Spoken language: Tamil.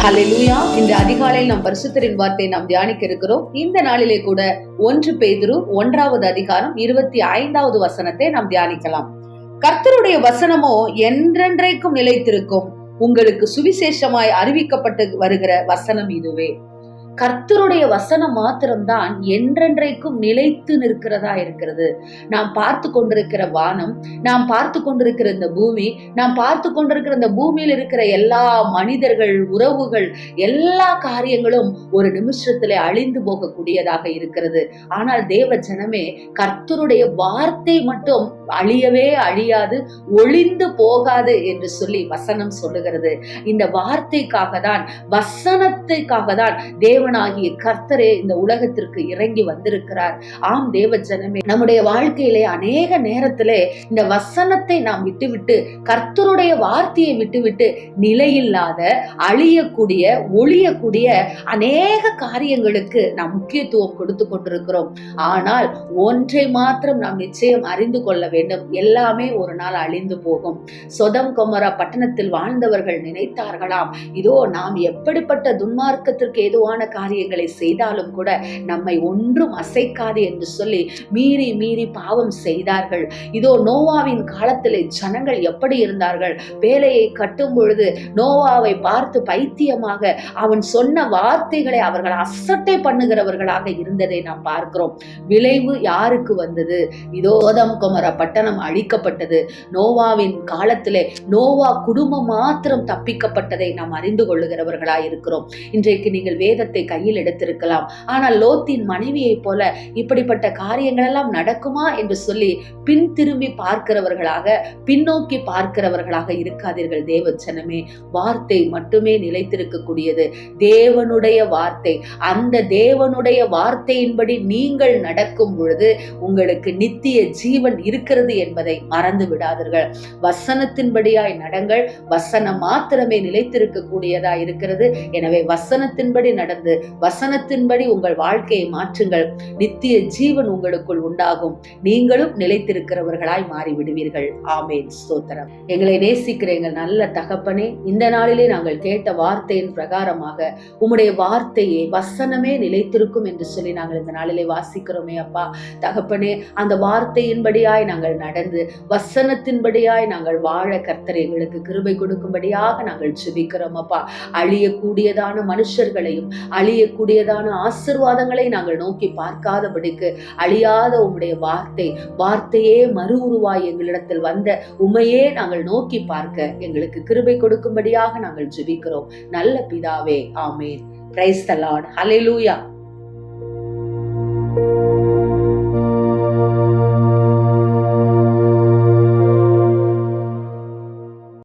ஹல்லேலூயா. இன்று அதிகாலையில் நாம் பரிசுத்தரின் வார்த்தையை நாம் தியானிக்க இருக்கிறோம். இந்த நாளிலே கூட 1 பேதுரு 1வது அதிகாரம் 25வது வசனத்தை நாம் தியானிக்கலாம். கர்த்தருடைய வசனமோ என்றென்றைக்கும் நிலைத்திருக்கும், உங்களுக்கு சுவிசேஷமாய் அறிவிக்கப்பட்டு வருகிற வசனம் இதுவே. கர்த்தருடைய வசனம் மாத்திரம்தான் என்றென்றைக்கும் நிலைத்து நிற்கிறதா இருக்கிறது. நாம் பார்த்து கொண்டிருக்கிற வானம், நாம் பார்த்து கொண்டிருக்கிற இந்த பூமி, நாம் பார்த்து கொண்டிருக்கிற இந்த பூமியில் இருக்கிற எல்லா மனிதர்கள், உறவுகள், எல்லா காரியங்களும் ஒரு நிமிஷத்திலே அழிந்து போகக்கூடியதாக இருக்கிறது. ஆனால் தேவ ஜனமே, கர்த்தருடைய வார்த்தை மட்டும் அழியவே அழியாது, ஒளிந்து போகாது என்று சொல்லி வசனம் சொல்லுகிறது. இந்த வார்த்தைக்காக தான், வசனத்துக்காக தான் தேவனாகிய கர்த்தரே இந்த உலகத்திற்கு இறங்கி வந்திருக்கிறார். ஆம் தேவ ஜனமே, நம்முடைய வாழ்க்கையிலே அநேக நேரத்திலே இந்த வசனத்தை நாம் விட்டுவிட்டு, கர்த்தருடைய வார்த்தையை விட்டுவிட்டு நிலையில்லாத, அழியக்கூடிய, ஒளியக்கூடிய அநேக காரியங்களுக்கு நாம் முக்கியத்துவம் கொடுத்து கொண்டிருக்கிறோம். ஆனால் ஒன்றை மாத்திரம் நாம் நிச்சயம் அறிந்து கொள்ள வேண்டும், எல்லாமே ஒரு நாள் அழிந்து போகும். சொதம் கொமரா பட்டணத்தில் வாழ்ந்தவர்கள் நினைத்தார்களாம், இதோ நாம் எப்படிப்பட்ட துன்மார்க்கத்திற்கு ஏதுவான காரியங்களை செய்தாலும் கூட நம்மை ஒன்றும் அசைக்காது என்று சொல்லி மீறி மீறி பாவம் செய்தார்கள். இதோ நோவாவின் காலத்திலே ஜனங்கள் எப்படி இருந்தார்கள்? பேழையை கட்டும் பொழுது நோவாவை பார்த்து பைத்தியமாக அவன் சொன்ன வார்த்தைகளை அவர்கள் அசட்டை பண்ணுகிறவர்களாக இருந்ததை நாம் பார்க்கிறோம். விளைவு யாருக்கு வந்தது? இதோ சோதம் கொமரா பட்டணம் அழிக்கப்பட்டது. நோவாவின் காலத்திலே நோவா குடும்பம் மாத்திரம் தப்பிக்கப்பட்டதை நாம் அறிந்து கொள்ளுகிறவர்களாய் இருக்கிறோம். இன்றைக்கு நீங்கள் வேதத்தை கையில் எடுத்திருக்கலாம், ஆனால் லோத்தின் மனைவியை போல இப்படிப்பட்ட காரியங்கள் எல்லாம் நடக்குமா என்று சொல்லி பின் திரும்பி பார்க்கிறவர்களாக, பின்னோக்கி பார்க்கிறவர்களாக இருக்காதீர்கள் தேவ ஜனமே. வார்த்தை மட்டுமே நிலைத்திருக்கக்கூடியது, தேவனுடைய வார்த்தை. அந்த தேவனுடைய வார்த்தையின்படி நீங்கள் நடக்கும் பொழுது உங்களுக்கு நித்திய ஜீவன் இருக்கிறது என்பதை மறந்து விடாதீர்கள். வசனத்தின்படியாய் நடங்கள். வசனம் மாத்திரமே நிலைத்திருக்கக்கூடியதா இருக்கிறது. எனவே வசனத்தின்படி நடந்து வசனத்தின்படி உங்கள் வாழ்க்கையை மாற்றுங்கள். நித்திய ஜீவன் உங்களுக்குள் உண்டாகும். நீங்களும் நிலைத்திருக்கிறவர்களாய் மாறிவிடுவீர்கள். ஆமென். ஸ்தோத்திரம். எங்களை நேசிக்கிற எங்கள் நல்ல தகப்பனே, இந்த நாளிலே நாங்கள் கேட்ட வார்த்தையின் பிரகாரமாக உம்முடைய வார்த்தையே, வசனமே நிலைத்திருக்கும் என்று சொல்லி நாங்கள் இந்த நாளிலே வாசிக்கிறோமே அப்பா. தகப்பனே, அந்த வார்த்தையின்படியாய் நாங்கள் நடந்து வசனத்தின்படியாய் நாங்கள் வாழ கர்த்தர் எங்களுக்கு கிருபை கொடுக்கும்படியாக நாங்கள் ஜெபிக்கிறோம் அப்பா. அழியக்கூடியதான மனுஷர்களையும் அழியக்கூடியதான ஆசீர்வாதங்களை நாங்கள் நோக்கி பார்க்காதபடிக்கு அழியாத உம்முடைய வார்த்தையே மறு உருவாய் எங்களிடத்தில் வந்த உம்மையே நாங்கள் நோக்கி பார்க்க எங்களுக்கு கிருபை கொடுக்கும்படியாக நாங்கள் ஜெபிக்கிறோம் நல்ல பிதாவே. ஆமென். Praise the Lord. ஹல்லேலூயா.